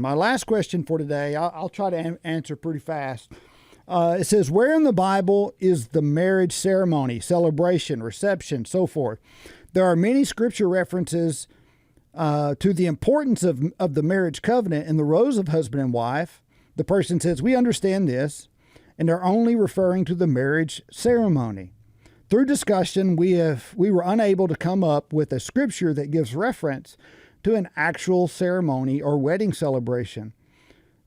question. My last question for today, I'll try to answer pretty fast. It says, where in the Bible is the marriage ceremony, celebration, reception, so forth? There are many scripture references to the importance of the marriage covenant and the roles of husband and wife. The person says, we understand this, and they're only referring to the marriage ceremony. Through discussion, we were unable to come up with a scripture that gives reference to an actual ceremony or wedding celebration.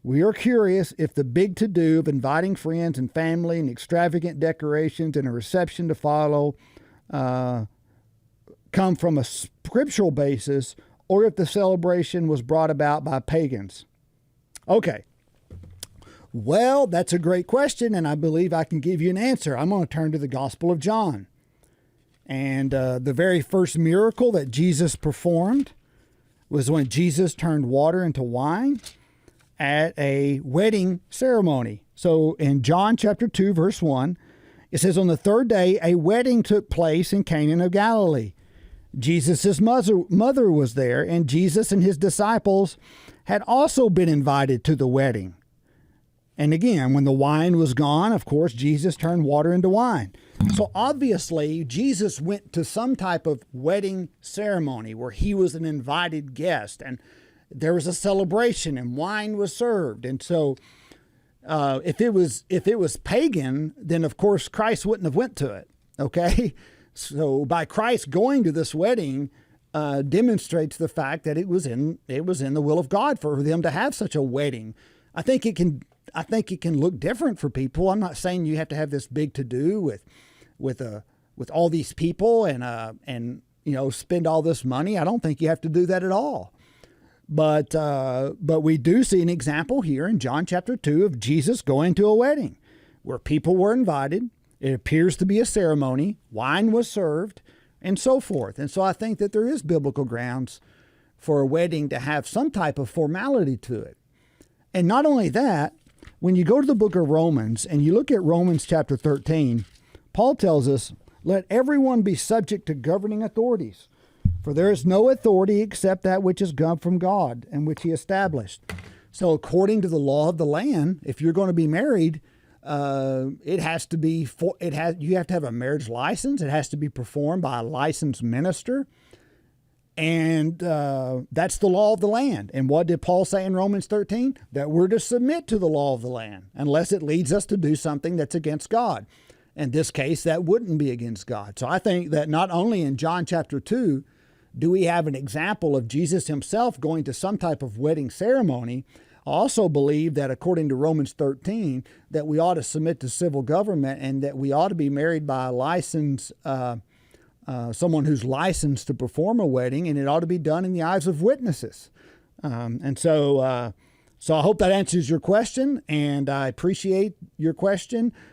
We are curious if the big to-do of inviting friends and family and extravagant decorations and a reception to follow come from a scriptural basis, or if the celebration was brought about by pagans. Okay. Well, that's a great question, and I believe I can give you an answer. I'm going to turn to the Gospel of John. And the very first miracle that Jesus performed was when Jesus turned water into wine at a wedding ceremony. So in John chapter 2, verse 1, it says, on the third day, a wedding took place in Cana of Galilee. Jesus' mother was there, and Jesus and his disciples had also been invited to the wedding. And again, when the wine was gone, of course, Jesus turned water into wine. So obviously, Jesus went to some type of wedding ceremony where he was an invited guest, and there was a celebration and wine was served. And so if it was pagan, then of course Christ wouldn't have went to it. Okay? So by Christ going to this wedding demonstrates the fact that it was in the will of God for them to have such a wedding. I think it can look different for people. I'm not saying you have to have this big to do with all these people and spend all this money. I don't think you have to do that at all. But we do see an example here in John chapter 2 of Jesus going to a wedding where people were invited. It appears to be a ceremony. Wine was served and so forth. And so I think that there is biblical grounds for a wedding to have some type of formality to it. And not only that, when you go to the book of Romans and you look at Romans chapter 13, Paul tells us, let everyone be subject to governing authorities, for there is no authority except that which is from God and which he established. So according to the law of the land, if you're going to be married, you have to have a marriage license. It has to be performed by a licensed minister. And that's the law of the land. And what did Paul say in Romans 13? That we're to submit to the law of the land unless it leads us to do something that's against God. In this case, that wouldn't be against God. So I think that not only in John chapter 2 do we have an example of Jesus himself going to some type of wedding ceremony, I also believe that according to Romans 13, that we ought to submit to civil government and that we ought to be married by a licensed someone who's licensed to perform a wedding, and it ought to be done in the eyes of witnesses. So I hope that answers your question, and I appreciate your question.